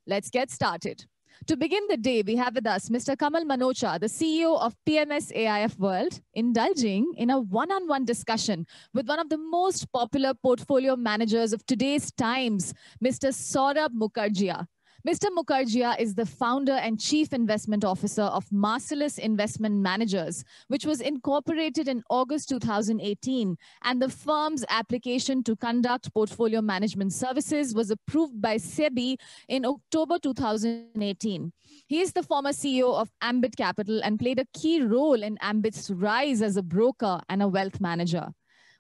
Let's get started. To begin the day, we have with us Mr. Kamal Manocha, the CEO of PMS AIF World, indulging in a one-on-one discussion with one of the most popular portfolio managers of today's times, Mr. Saurabh Mukherjea. Mr. Mukherjea is the founder and chief investment officer of Marcellus Investment Managers, which was incorporated in August 2018, and the firm's application to conduct portfolio management services was approved by SEBI in October 2018. He is the former CEO of Ambit Capital and played a key role in Ambit's rise as a broker and a wealth manager.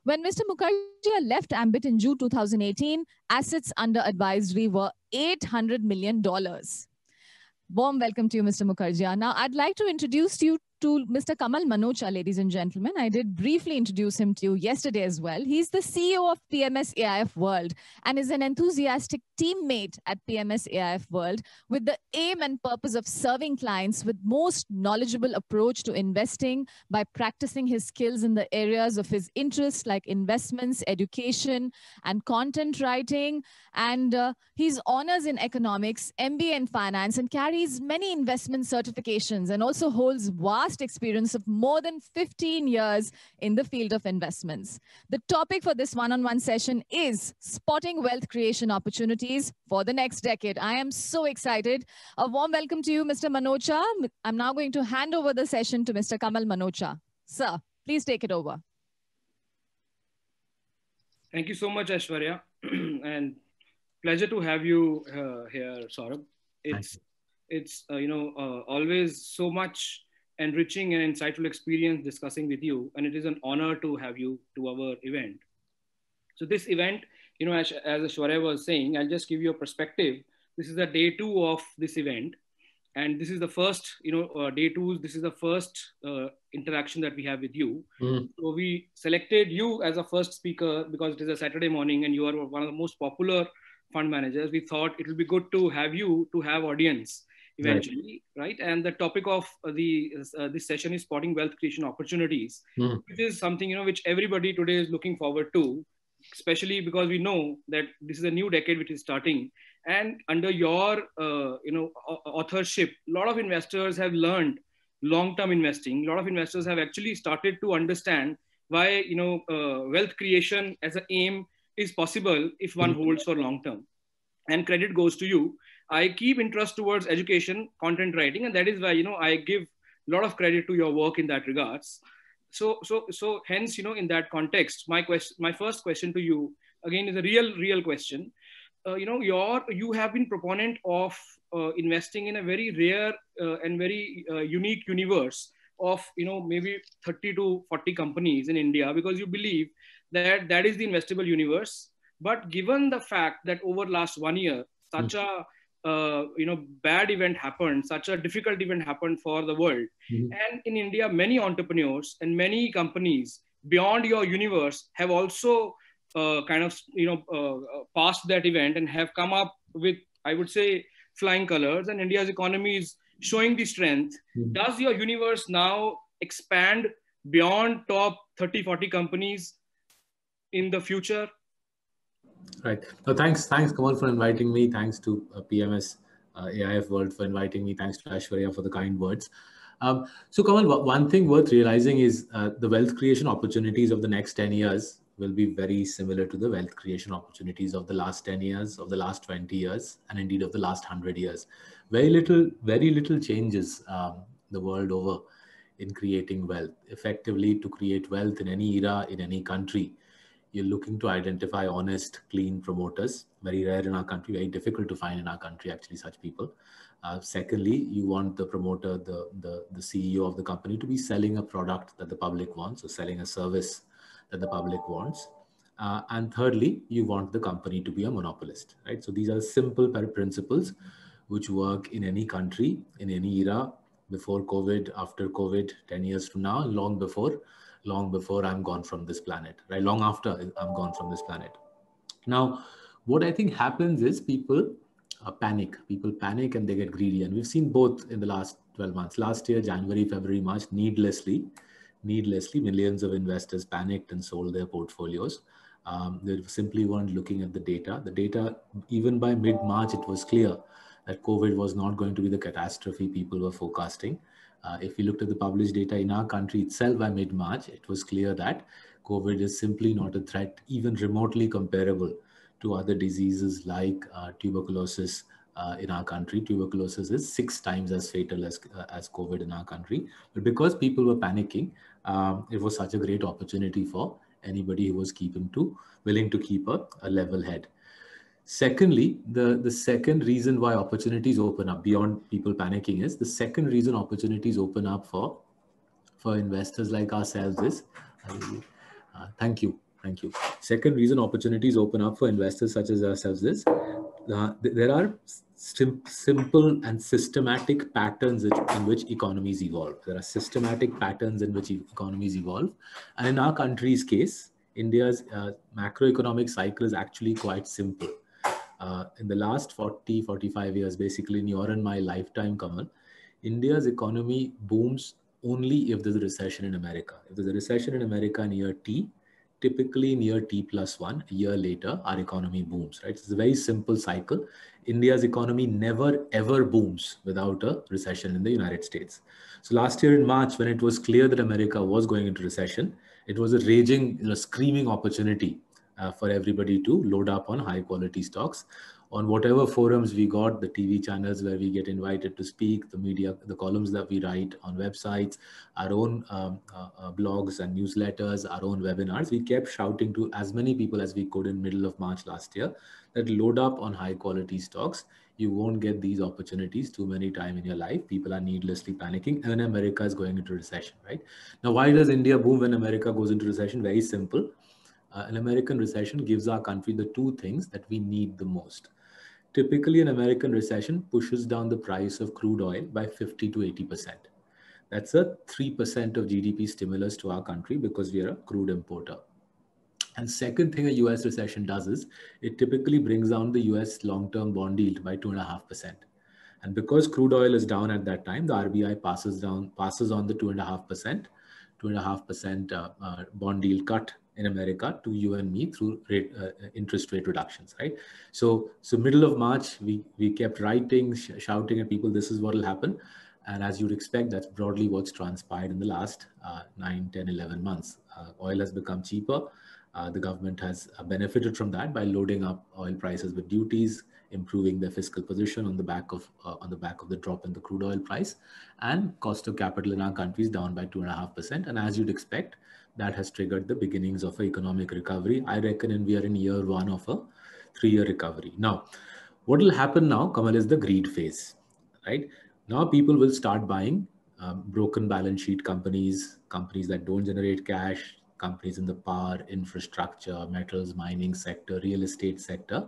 When Mr. Mukherjea left Ambit in June 2018, assets under advisory were $800 million. Warm welcome to you, Mr. Mukherjea. Now, I'd like to introduce you to Mr. Kamal Manoj, ladies and gentlemen. I did briefly introduce him to you yesterday as well. He's the CEO of PMS AIF World and is an enthusiastic teammate at PMS AIF World with the aim and purpose of serving clients with most knowledgeable approach to investing by practicing his skills in the areas of his interests like investments, education, and content writing. And he's honors in economics, MBA in finance, and carries many investment certifications and also holds vast experience of more than 15 years in the field of investments. The topic for this one-on-one session is spotting wealth creation opportunities for the next decade. I am so excited. A warm welcome to you, Mr. Manocha. I'm now going to hand over the session to Mr. Kamal Manocha. Sir, please take it over. Thank you so much, Aishwarya. And pleasure to have you here, Saurabh. It's always so much enriching and insightful experience discussing with you, and it is an honor to have you to our event. So this event, as Aishwarya was saying, I'll just give you a perspective. This is the day 2 of this event, and this is the first, day 2. This is the first interaction that we have with you. So we selected you as a first speaker because it is a Saturday morning, and you are one of the most popular fund managers. We thought it would be good to have you to have audience eventually, right? And the topic of this session is spotting wealth creation opportunities, which is something which everybody today is looking forward to, especially because we know that this is a new decade which is starting, and under your authorship, a lot of investors have learned long-term investing. A lot of investors have actually started to understand why wealth creation as an aim is possible if one holds for long term. And credit goes to you. I keep interest towards education, content writing, and that is why I give a lot of credit to your work in that regards. So hence in that context, my first question to you again is a real question. You have been proponent of investing in a very rare and very unique universe of maybe 30 to 40 companies in India, because you believe that is the investable universe. But given the fact that over last 1 year, such a bad event happened, such a difficult event happened for the world, and in India, many entrepreneurs and many companies beyond your universe have also passed that event and have come up with, I would say, flying colors, and India's economy is showing the strength. Does your universe now expand beyond top 30, 40 companies in the future? Right. No, thanks, Kamal, for inviting me. Thanks to PMS AIF World for inviting me. Thanks to Aishwarya for the kind words. So, Kamal, one thing worth realizing is the wealth creation opportunities of the next 10 years will be very similar to the wealth creation opportunities of the last 10 years, of the last 20 years, and indeed of the last 100 years. Very little changes the world over in creating wealth. Effectively, to create wealth in any era, in any country, you're looking to identify honest, clean promoters. Very rare in our country, very difficult to find in our country, actually, such people. Secondly, you want the promoter, the CEO of the company to be selling a product that the public wants, or selling a service that the public wants. And thirdly, you want the company to be a monopolist, right? So these are simple principles which work in any country, in any era, before COVID, after COVID, 10 years from now, long before I'm gone from this planet, right? Long after I'm gone from this planet. Now, what I think happens is people panic. People panic and they get greedy. And we've seen both in the last 12 months. Last year, January, February, March, needlessly, millions of investors panicked and sold their portfolios. They simply weren't looking at the data. The data, even by mid-March, it was clear that COVID was not going to be the catastrophe people were forecasting. If we looked at the published data in our country itself by mid-March, it was clear that COVID is simply not a threat, even remotely comparable to other diseases like tuberculosis in our country. Tuberculosis is 6 times as fatal as COVID in our country. But because people were panicking, it was such a great opportunity for anybody who was willing to keep a level head. Secondly, the second reason why opportunities open up beyond people panicking is the second reason opportunities open up for investors like ourselves is, thank you. Second reason opportunities open up for investors such as ourselves is there are simple and systematic patterns in which economies evolve. There are systematic patterns in which economies evolve. And in our country's case, India's macroeconomic cycle is actually quite simple. In the last 45 years, basically in your and my lifetime, Kamal, India's economy booms only if there's a recession in America. If there's a recession in America in year T, typically in year T+1, a year later, our economy booms, right? It's a very simple cycle. India's economy never ever booms without a recession in the United States. So last year in March, when it was clear that America was going into recession, it was a raging, screaming opportunity for everybody to load up on high quality stocks. On whatever forums we got, the TV channels where we get invited to speak, the media, the columns that we write on websites, our own blogs and newsletters, our own webinars, we kept shouting to as many people as we could in middle of March last year that load up on high quality stocks. You won't get these opportunities too many times in your life. People are needlessly panicking and America is going into recession, right? Now, why does India boom when America goes into recession? Very simple. An American recession gives our country the two things that we need the most. Typically, an American recession pushes down the price of crude oil by 50 to 80%. That's a 3% of GDP stimulus to our country because we are a crude importer. And second thing a US recession does is it typically brings down the US long-term bond yield by 2.5%. And because crude oil is down at that time, the RBI passes on the 2.5% bond yield cut in America to you and me through interest rate reductions, right? So middle of March, we kept writing, shouting at people, this is what will happen. And as you'd expect, that's broadly what's transpired in the last 9, 10, 11 months. Oil has become cheaper. The government has benefited from that by loading up oil prices with duties, improving their fiscal position on the back of the drop in the crude oil price, and cost of capital in our country is down by 2.5%. And as you'd expect, that has triggered the beginnings of an economic recovery. I reckon we are in year 1 of a 3-year recovery. Now, what will happen now, Kamal, is the greed phase, right? Now people will start buying broken balance sheet companies that don't generate cash, companies in the power, infrastructure, metals, mining sector, real estate sector.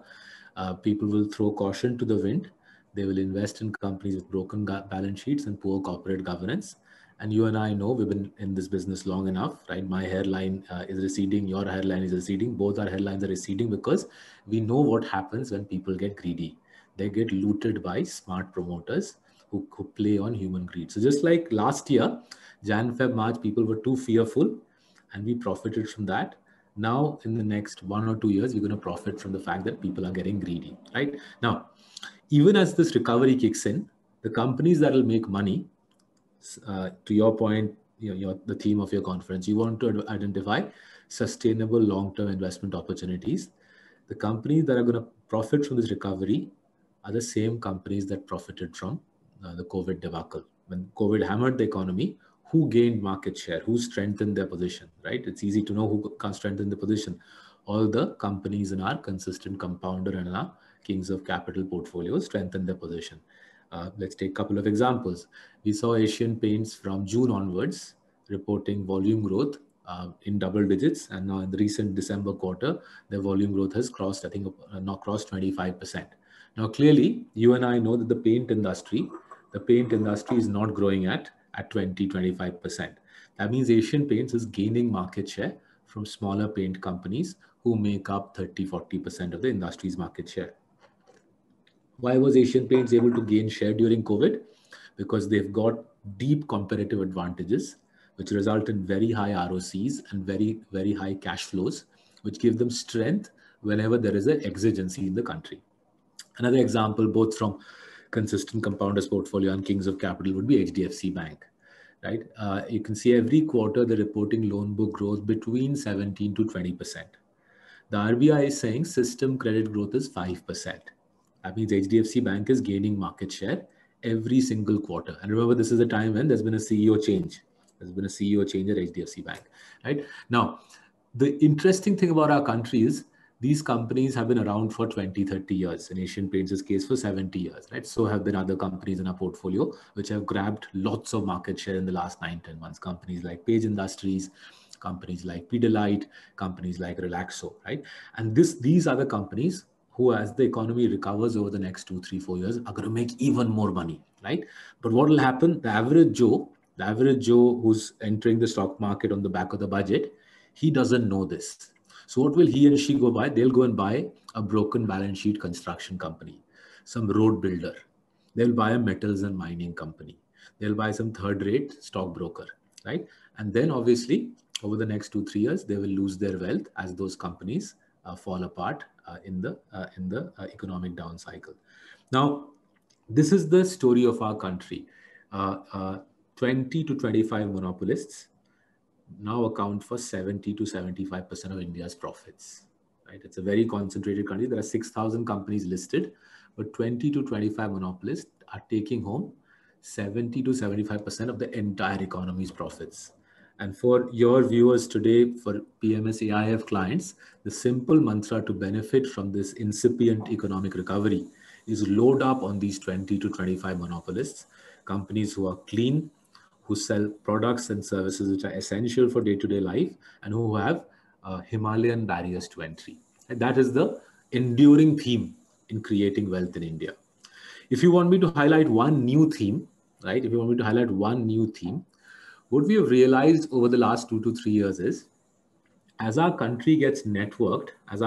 People will throw caution to the wind. They will invest in companies with broken balance sheets and poor corporate governance. And you and I know we've been in this business long enough, right? My hairline is receding, your hairline is receding, both our hairlines are receding because we know what happens when people get greedy. They get looted by smart promoters who play on human greed. So just like last year, Jan, Feb, March, people were too fearful and we profited from that. Now, in the next 1 or 2 years, we're going to profit from the fact that people are getting greedy, right? Now, even as this recovery kicks in, the companies that will make money, to your point, the theme of your conference, you want to identify sustainable long-term investment opportunities. The companies that are going to profit from this recovery are the same companies that profited from the COVID debacle. When COVID hammered the economy, who gained market share, who strengthened their position, right? It's easy to know who can strengthen the position. All the companies in our consistent compounder and our kings of capital portfolios strengthen their position. Let's take a couple of examples. We saw Asian Paints from June onwards reporting volume growth in double digits. And now in the recent December quarter, their volume growth has crossed, I think, now crossed 25%. Now, clearly, you and I know that the paint industry is not growing at 20-25%. That means Asian Paints is gaining market share from smaller paint companies who make up 30-40% of the industry's market share. Why was Asian Paints able to gain share during COVID? Because they've got deep competitive advantages, which result in very high ROCs and very, very high cash flows, which give them strength whenever there is an exigency in the country. Another example, both from consistent compounders portfolio and kings of capital would be HDFC Bank, right? You can see every quarter the reporting loan book growth between 17 to 20%. The RBI is saying system credit growth is 5%. That means HDFC Bank is gaining market share every single quarter. And remember, this is a time when there's been a CEO change. There's been a CEO change at HDFC Bank, right? Now, the interesting thing about our country is these companies have been around for 20, 30 years. In Asian Paints' case, for 70 years, right? So have been other companies in our portfolio, which have grabbed lots of market share in the last 9, 10 months. Companies like Page Industries, companies like Pidilite, companies like Relaxo, right? And these are the companies who, as the economy recovers over the next 2, 3, 4 years, are going to make even more money, right? But what will happen? The average Joe who's entering the stock market on the back of the budget, he doesn't know this. So what will he and she go buy? They'll go and buy a broken balance sheet construction company, some road builder. They'll buy a metals and mining company. They'll buy some third-rate stockbroker, right? And then obviously, over the next 2, 3 years, they will lose their wealth as those companies fall apart in the economic down cycle. Now, this is the story of our country. 20 to 25 monopolists now account for 70 to 75% of India's profits. Right? It's a very concentrated country. There are 6,000 companies listed, but 20 to 25 monopolists are taking home 70 to 75% of the entire economy's profits. And for your viewers today, for PMS AIF clients, the simple mantra to benefit from this incipient economic recovery is load up on these 20 to 25 monopolists, companies who are clean, who sell products and services which are essential for day-to-day life, and who have Himalayan barriers to entry. And that is the enduring theme in creating wealth in India. If you want me to highlight one new theme, right? If you want me to highlight one new theme, what we have realized over the last 2 to 3 years is, as our country gets networked, as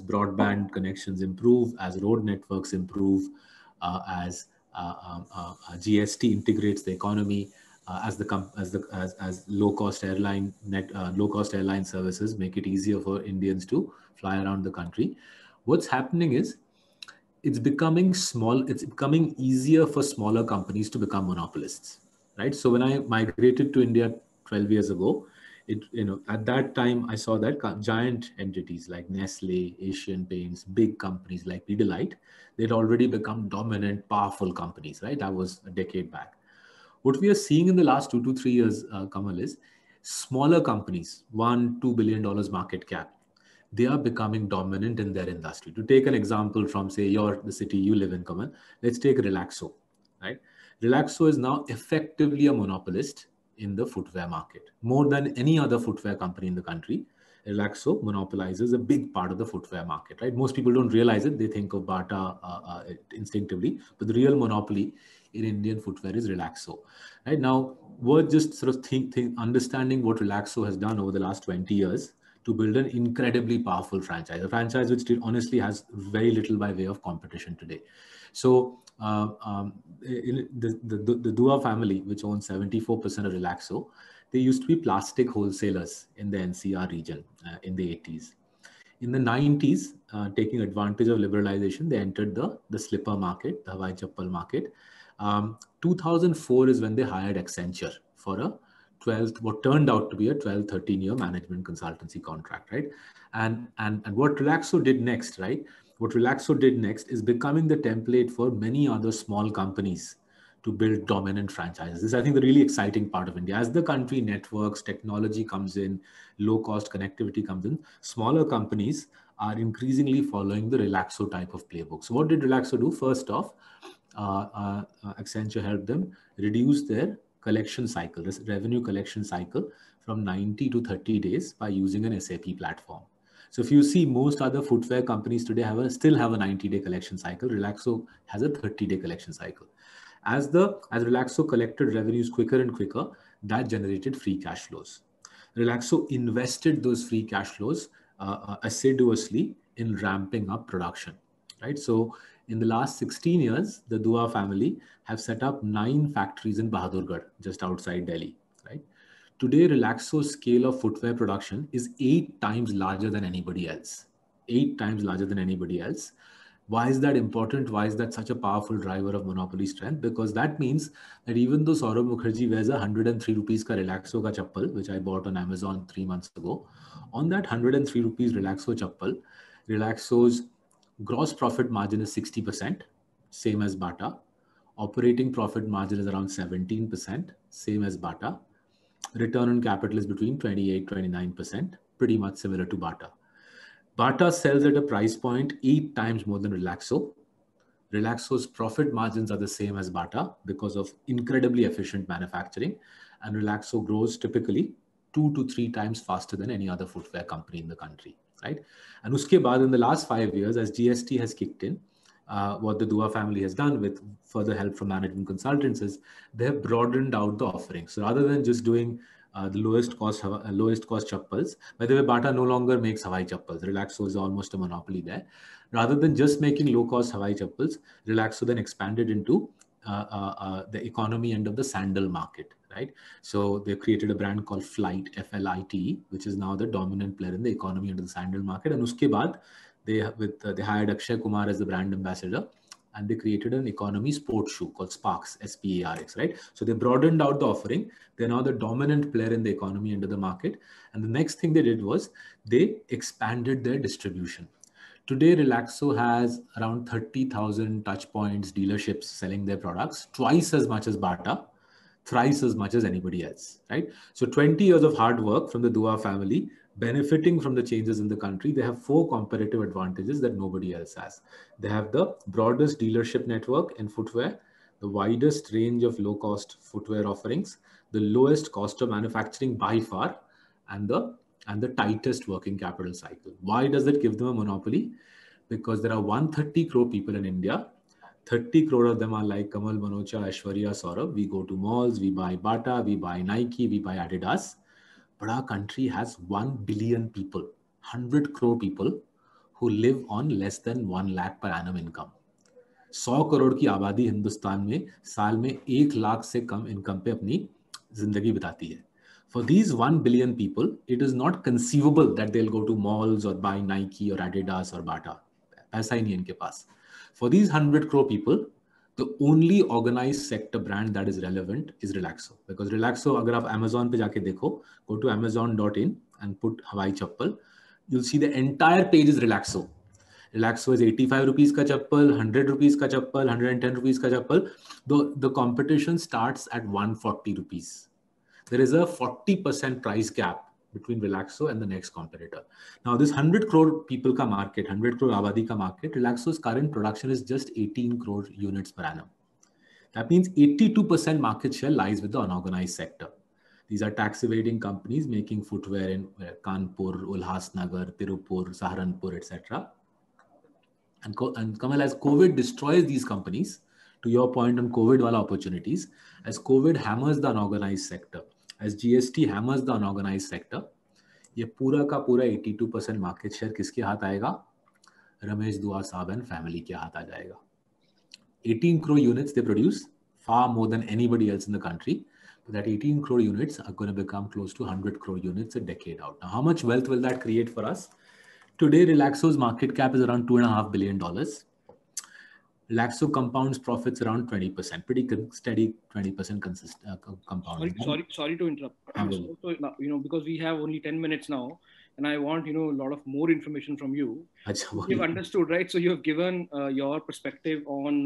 broadband connections improve, as road networks improve, as GST integrates the economy, as low-cost airline services make it easier for Indians to fly around the country. What's happening is it's becoming easier for smaller companies to become monopolists, right? So when I migrated to India 12 years ago, at that time I saw that giant entities like Nestle, Asian Paints, big companies like Pidilite, they'd already become dominant, powerful companies, right? That was a decade back. What we are seeing in the last 2 to 3 years, Kamal, is smaller companies, $1-2 billion market cap, they are becoming dominant in their industry. To take an example from, say, the city you live in, Kamal, let's take Relaxo, right? Relaxo is now effectively a monopolist in the footwear market. More than any other footwear company in the country, Relaxo monopolizes a big part of the footwear market, right? Most people don't realize it. They think of Bata instinctively, but the real monopoly in Indian footwear is Relaxo. Right now, we're just sort of understanding what Relaxo has done over the last 20 years to build an incredibly powerful franchise, a franchise which honestly has very little by way of competition today. So the Dua family, which owns 74% of Relaxo, they used to be plastic wholesalers in the NCR region in the 80s. In the 90s, taking advantage of liberalization, they entered the slipper market, the Hawaii Chappal market. 2004 is when they hired Accenture for what turned out to be a 12, 13-year management consultancy contract, right? And what Relaxo did next, right? What Relaxo did next is becoming the template for many other small companies to build dominant franchises. This is, I think, the really exciting part of India. As the country networks, technology comes in, low-cost connectivity comes in, smaller companies are increasingly following the Relaxo type of playbook. So what did Relaxo do? First off, Accenture helped them reduce their collection cycle, this revenue collection cycle, from 90 to 30 days by using an SAP platform. So if you see, most other footwear companies today still have a 90-day collection cycle. Relaxo has a 30-day collection cycle. As Relaxo collected revenues quicker and quicker, that generated free cash flows. Relaxo invested those free cash flows assiduously in ramping up production, right? So in the last 16 years, the Dua family have set up 9 factories in Bahadurgarh, just outside Delhi, right? Today, Relaxo's scale of footwear production is 8 times larger than anybody else. 8 times larger than anybody else. Why is that important? Why is that such a powerful driver of monopoly strength? Because that means that even though Saurabh Mukherjea wears a 103 rupees ka Relaxo ka chappal, which I bought on Amazon 3 months ago, on that 103 rupees Relaxo chappal, Relaxo's gross profit margin is 60%, same as Bata. Operating profit margin is around 17%, same as Bata. Return on capital is between 28-29%, pretty much similar to Bata. Bata sells at a price point 8 times more than Relaxo. Relaxo's profit margins are the same as Bata because of incredibly efficient manufacturing, and Relaxo grows typically 2 to 3 times faster than any other footwear company in the country, right? And uske baad, in the last 5 years, as GST has kicked in, what the Dua family has done with further help from management consultants is they have broadened out the offering. So rather than just doing the lowest cost chappals. By the way, Bata no longer makes Hawaii chappals. Relaxo is almost a monopoly there. Rather than just making low cost Hawaii chappals, Relaxo then expanded into the economy end of the sandal market, right? So they created a brand called Flight, F-L-I-T, which is now the dominant player in the economy end of the sandal market. And uske baad, they hired Akshay Kumar as the brand ambassador, and they created an economy sports shoe called Sparks, S-P-A-R-X, right? So they broadened out the offering. They're now the dominant player in the economy end of the market. And the next thing they did was they expanded their distribution. Today, Relaxo has around 30,000 touch points, dealerships selling their products, twice as much as Bata, thrice as much as anybody else, right? So 20 years of hard work from the Dua family, benefiting from the changes in the country. They have 4 competitive advantages that nobody else has. They have the broadest dealership network in footwear, the widest range of low-cost footwear offerings, the lowest cost of manufacturing by far, and the tightest working capital cycle. Why does it give them a monopoly? Because there are 130 crore people in India. 30 crore of them are like Kamal, Manocha, Aishwarya, Saurabh. We go to malls, we buy Bata, we buy Nike, we buy Adidas. But our country has 1 billion people, 100 crore people who live on less than 1 lakh per annum income. 100 crore की आबादी हिंदुस्तान में साल में 1 लाख से कम income पे अपनी जिंदगी बिताती है. For these 1 billion people, it is not conceivable that they'll go to malls or buy Nike or Adidas or Bata. पैसा ही नहीं इनके पास. For these 100 crore people, the only organized sector brand that is relevant is Relaxo. Because Relaxo, अगर आप Amazon पे जाके देखो, go to amazon.in and put Hawaii chappal, you'll see the entire page is Relaxo. Relaxo is 85 rupees ka chappal, 100 rupees ka chappal, 110 rupees ka chappal. The competition starts at 140 rupees. There is a 40% price gap between Relaxo and the next competitor. Now, this 100 crore people ka market, 100 crore Abadi ka market, Relaxo's current production is just 18 crore units per annum. That means 82% market share lies with the unorganized sector. These are tax evading companies making footwear in Kanpur, Ulhasnagar, Tirupur, Saharanpur, etc. And Kamal, as COVID destroys these companies, to your point on COVID wala opportunities, as COVID hammers the unorganized sector, as GST hammers the unorganized sector, ये पूरा का पूरा 82% market share किसके हाथ आएगा? रमेश दुआ साहब and family के हाथ आ जाएगा. 18 crore units they produce, far more than anybody else in the country. But that 18 crore units are going to become close to 100 crore units a decade out. Now, how much wealth will that create for us? Today, Relaxo's market cap is around $2.5 billion. Relaxo compounds profits around 20%, pretty steady 20% compounding. Sorry to interrupt. So, because we have only 10 minutes now, and I want, a lot of more information from you. You've understood, right? So you have given your perspective on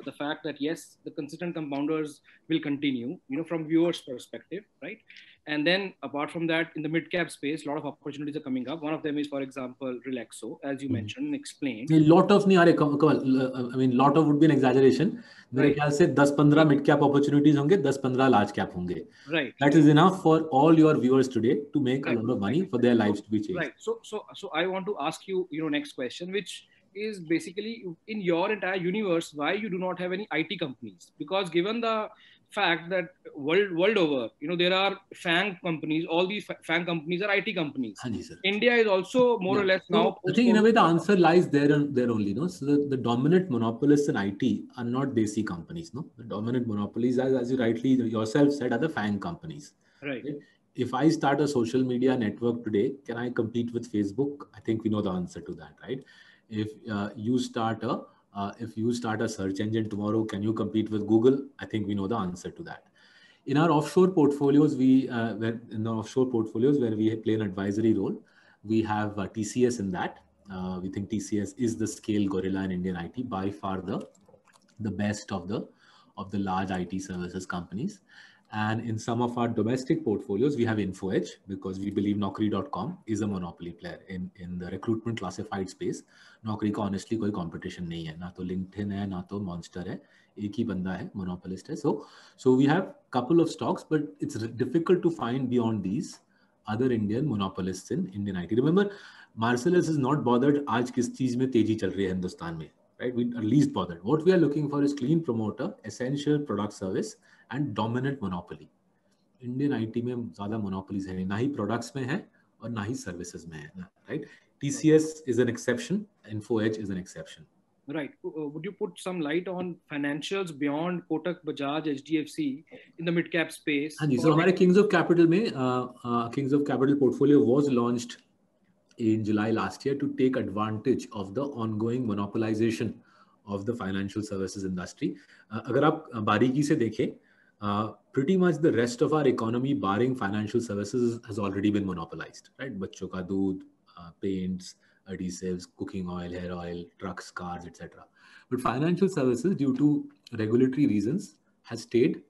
the fact that, yes, the consistent compounders will continue, from viewers' perspective, right? And then apart from that, in the mid-cap space, a lot of opportunities are coming up. One of them is, for example, Relaxo, as you mentioned and explained. A lot of lot of would be an exaggeration. मेरे ख्याल से 10-15 mid-cap opportunities होंगे, 10-15 large-cap होंगे. Right. That is enough for all your viewers today to make a lot of money for their lives to be changed. Right. So I want to ask you, next question, which is basically in your entire universe, why you do not have any IT companies? Because given the fact that world over, there are FANG companies, all these FANG companies are IT companies. India is also more or less now. I think in a way the answer lies there only. No? So the dominant monopolists in IT are not desi companies. No, the dominant monopolies, as you rightly yourself said, are the FANG companies. Right. If I start a social media network today, can I compete with Facebook? I think we know the answer to that, right? If you start a If you start a search engine tomorrow, can you compete with Google? I think we know the answer to that. In our offshore portfolios, where we play an advisory role, we have TCS in that. We think TCS is the scale gorilla in Indian IT, by far the best of the large IT services companies. And in some of our domestic portfolios, we have InfoEdge, because we believe Naukri.com is a monopoly player in the recruitment classified space. Naukri का honestly कोई competition नहीं है, ना तो LinkedIn है, ना तो Monster है, एक ही बंदा है, monopolist है. So we have couple of stocks, but it's difficult to find beyond these other Indian monopolists in Indian IT. Remember, Marcellus is not bothered आज किस चीज में तेजी चल रही है हिंदुस्तान में. Right, we are least bothered. What we are looking for is clean promoter, essential product service, and dominant monopoly. Indian IT में ज़्यादा monopolies है, ना ही products में है और ना ही services में है, right? TCS is an exception, InfoEdge is an exception. Right. Would you put some light on financials beyond Kotak, Bajaj, HDFC in the mid-cap space? हाँ जी, so हमारे Kings of Capital में Kings of Capital portfolio was launched in July last year to take advantage of the ongoing monopolization of the financial services industry. अगर आप बारीकी से देखें, pretty much the rest of our economy, barring financial services, has already been monopolized, right? बच्चों का दूध, paints, adhesives, cooking oil, hair oil, trucks, cars, etc. But financial services, due to regulatory reasons, has stayed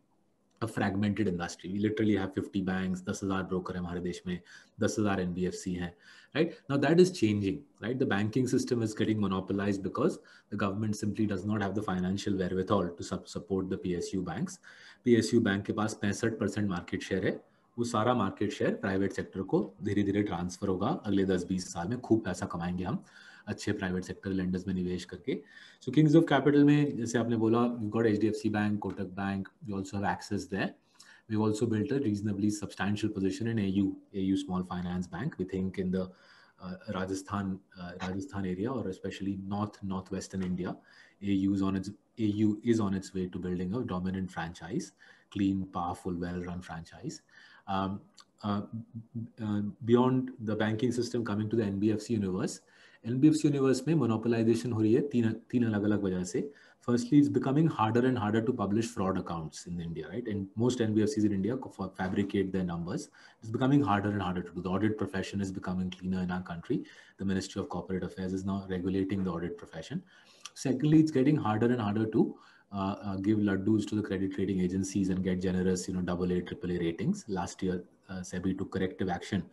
a fragmented industry. We literally have 50 banks, 10,000 broker हमारे देश में, 10,000 NBFC हैं, right? Now that is changing, right? The banking system is getting monopolized because the government simply does not have the financial wherewithal to support the PSU banks. PSU bank के पास 65% market share है. वो सारा market share private sector को धीरे धीरे transfer होगा अगले 10-20 साल में. खूब पैसा कमाएंगे हम अच्छे प्राइवेट सेक्टर लेंडर्स में निवेश करके. सो किंग्स ऑफ कैपिटल में जैसे आपने बोला, we got HDFC bank, Kotak bank, we also have access there. We also built a reasonably substantial position in AU small finance bank. We think in the Rajasthan area, or especially northwestern India, AU is on its way to building a dominant franchise, clean, powerful, well-run franchise. Beyond the banking system, coming to the NBFC universe में monopolization हो रही है तीन अलग-अलग वजह से. Firstly, it's becoming harder and harder to publish fraud accounts in India, right? And most NBFCs in India fabricate their numbers. It's becoming harder and harder to do. The audit profession is becoming cleaner in our country. The Ministry of Corporate Affairs is now regulating the audit profession. Secondly, it's getting harder and harder to give laddus to the credit rating agencies and get generous, AA, AAA ratings. Last year, SEBI took corrective action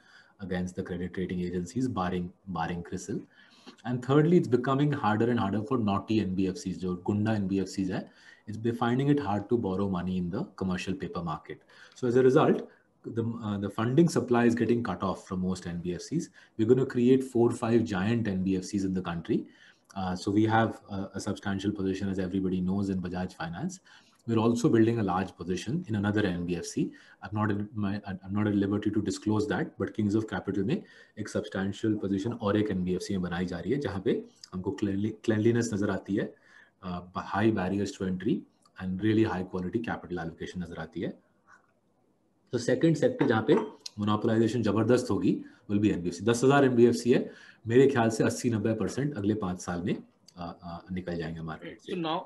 against the credit rating agencies, barring CRISIL. And thirdly, it's becoming harder and harder for naughty NBFCs, जो gunda NBFCs है, it's finding it hard to borrow money in the commercial paper market. So as a result, the funding supply is getting cut off from most NBFCs. We're going to create 4 or 5 giant NBFCs in the country. So we have a substantial position, as everybody knows, in Bajaj Finance. We're also building a large position in another NBFC. I'm not at liberty to disclose that, but Kings of Capital में एक substantial position और एक NBFC में बनाई जा रही है, जहाँ पे हमको cleanliness नजर आती है, high barriers to entry and really high quality capital allocation नजर आती है. तो सेकंड सेक्टर जहाँ पे मोनोपोलाइजेशन जबरदस्त होगी will be NBFC. 10,000 NBFC है, मेरे ख्याल से 80-90% अगले 5 साल में निकल जाएंगे मार्केट से. So now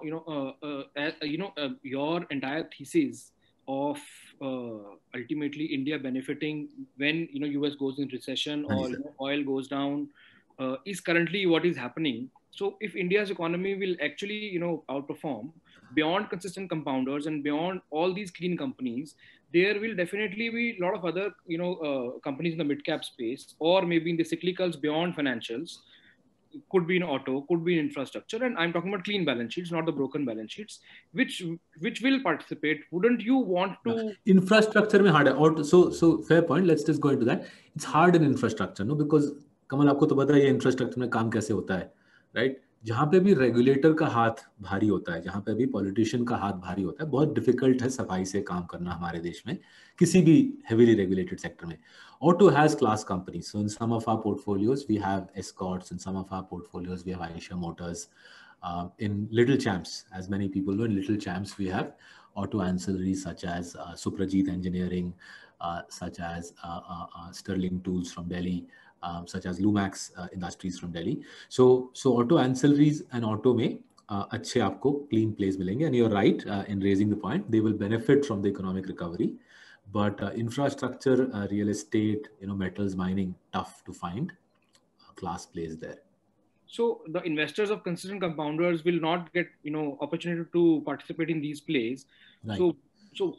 your entire thesis of ultimately India benefiting when US goes in recession or oil goes down is currently what is happening. So if India's economy will actually outperform beyond consistent compounders and beyond all these clean companies, there will definitely be a lot of other companies in the mid cap space, or maybe in the cyclicals beyond financials. Could be in auto, could be in infrastructure, and I'm talking about clean balance sheets, not the broken balance sheets, which will participate. Wouldn't you want to? Infrastructure में hard है. So fair point. Let's just go into that. It's hard in infrastructure, no? Because कमल आपको तो पता है ये infrastructure में काम कैसे होता है, right? जहाँ पे भी रेगुलेटर का हाथ भारी होता है, जहाँ पे भी पॉलिटिशियन का हाथ भारी होता है, बहुत डिफिकल्ट है सफाई से काम करना हमारे देश में किसी भी heavily regulated sector में. Auto has class companies. So in some of our portfolios, we have Escorts. In some of our portfolios, we have Aisha Motors. In Little Champs, as many people know, in Little Champs, we have auto ancillaries such as Suprajit Engineering, such as Sterling Tools from Delhi, such as Lumax Industries from Delhi. So auto ancillaries and auto में अच्छे आपको clean place मिलेंगे. And you're right in raising the point. They will benefit from the economic recovery, but infrastructure, real estate, metals, mining, tough to find class plays there. So the investors of consistent compounders will not get opportunity to participate in these plays. Right. So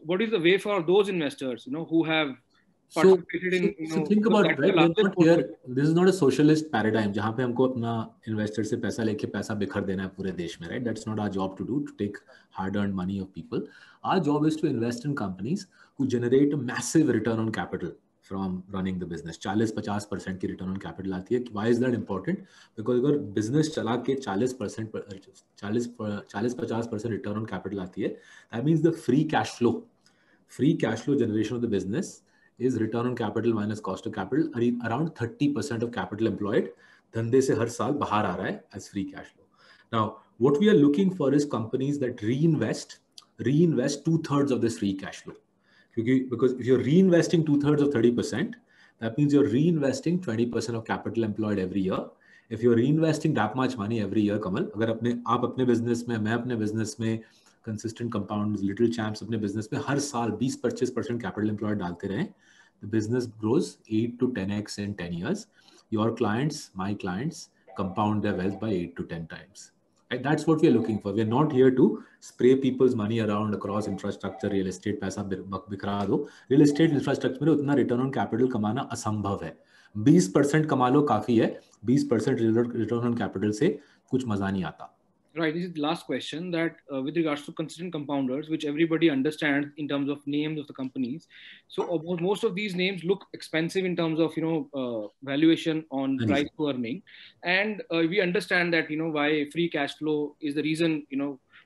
what is the way for those investors who have participated in so think about it, right? We're not here. This is not a socialist paradigm जहाँ पे हमको अपना investor से पैसा लेके पैसा बिखर देना है पूरे देश में, right? That's not our job to do, to take hard-earned money of people. Our job is to invest in companies who generate a massive return on capital from running the business. 40-50% की return on capital आती है. Why is that important? Because अगर business चला के 40-50% return on capital आती है, that means the free cash flow generation of the business is return on capital minus cost of capital, around 30% of capital employed धंधे से हर साल बाहर आ रहा है as free cash flow. Now, what we are looking for is companies that reinvest 2/3 of this free cash flow. Because if you're reinvesting 2/3 of 30%, that means you're reinvesting 20% of capital employed every year. If you're reinvesting that much money every year, Kamal, अगर आप अपने business में, मैं अपने business में, consistent compounds, little champs अपने business में हर साल 20-25% capital employed डालते रहें, the business grows 8 to 10x in 10 years. Your clients, my clients, compound their wealth by 8 to 10 times. And that's what we're looking for. We're not here to spray people's money around across infrastructure, real estate, पैसा बिखरा दो. Real estate infrastructure में उतना return on capital कमाना असंभव है. 20% कमा लो काफी है. 20% return on capital से कुछ मजा नहीं आता. Right. This is the last question that with regards to consistent compounders, which everybody understands in terms of names of the companies. So most of these names look expensive in terms of, valuation on price to earning. And we understand that, why free cash flow is the reason,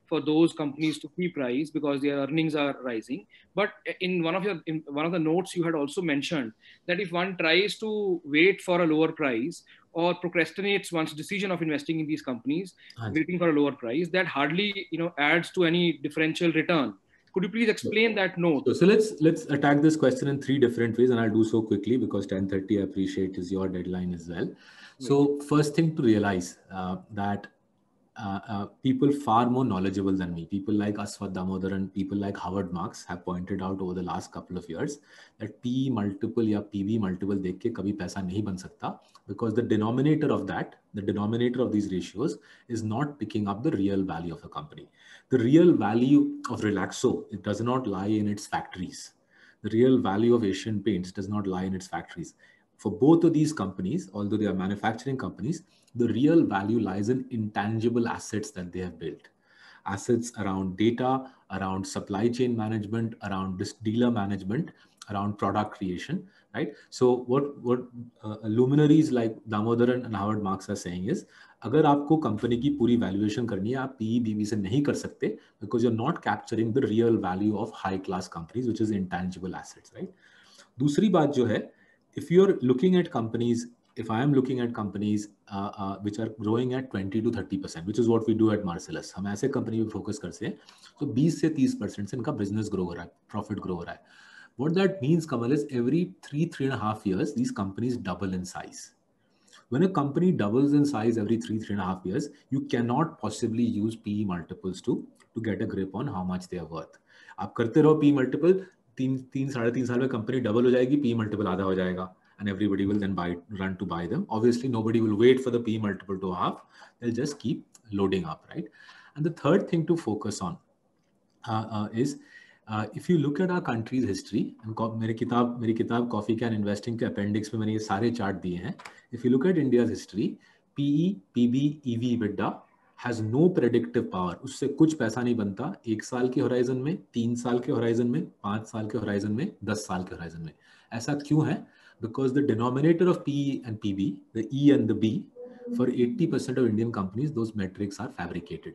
for those companies to free price because their earnings are rising. But in one of the notes, you had also mentioned that if one tries to wait for a lower price or procrastinates one's decision of investing in these companies, waiting for a lower price, that hardly, adds to any differential return. Could you please explain that note? So let's attack this question in 3 different ways, and I'll do so quickly because 10:30 I appreciate is your deadline as well. So first thing to realize that people far more knowledgeable than me, people like Aswat Damodar and people like Howard Marks have pointed out over the last couple of years that P multiple या PV multiple देख के कभी पैसा नहीं बन सकता, because the denominator of these ratios is not picking up the real value of a company. The real value of Relaxo, it does not lie in its factories. The real value of Asian Paints does not lie in its factories. For both of these companies, although they are manufacturing companies, the real value lies in intangible assets that they have built. Assets around data, around supply chain management, around dealer management, around product creation, right? So what luminaries like Damodar and Howard Marks are saying is, अगर आपको company की पूरी valuation करनी है, आप PE BV से नहीं कर सकते, because you're not capturing the real value of high class companies, which is intangible assets, right? दूसरी बात जो है, if you're looking at companies, if I am looking at companies which are growing at 20 to 30%, which is what we do at Marcellus, हम ऐसे company पे focus करते हैं, तो 20 से 30% से इनका बिजनेस ग्रो हो रहा है, प्रॉफिट ग्रो हो रहा है. What that means, Kamal, is every 3.5 years, these companies double in size. When a company doubles in size every 3.5 years, you cannot possibly use PE multiples to get a grip on how much they are worth. आप करते रहो PE multiple, 3-3.5 साल में company double हो जाएगी, PE multiple आधा हो जाएगा, and everybody will then run to buy them. Obviously, nobody will wait for the PE multiple to half. They'll just keep loading up, right? And the third thing to focus on is if you look at our country's history, and मेरी किताब Coffee Can Investing के appendix में मैंने ये सारे chart दिए हैं. If you look at India's history, PE, PB, EV, EBITDA has no predictive power. उससे कुछ पैसा नहीं बनता 1 साल के होराइजन में, 3 साल के होराइजन में, 5 साल के होराइजन में, 10 साल के होराइजन में. ऐसा क्यों है? Because the denominator of PE and PB, the E and the B, for 80% of Indian companies, those metrics are fabricated.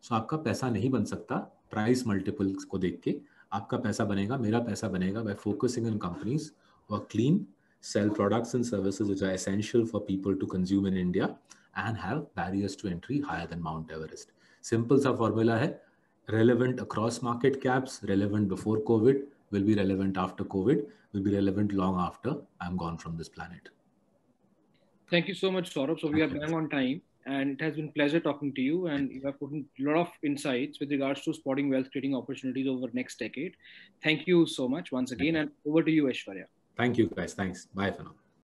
So आपका पैसा नहीं बन सकता प्राइस मल्टीपल्स को देख के. आपका पैसा बनेगा, मेरा पैसा बनेगा by focusing on companies who are clean, sell products and services which are essential for people to consume in India and have barriers to entry higher than Mount Everest. Simple सा formula है, relevant across market caps, relevant before COVID, will be relevant after COVID, will be relevant long after I'm gone from this planet. Thank you so much, Saurabh. So we are bang on time. And it has been a pleasure talking to you. And you have put in a lot of insights with regards to spotting wealth creating opportunities over the next decade. Thank you so much once again. And over to you, Aishwarya. Thank you, guys. Thanks. Bye for now.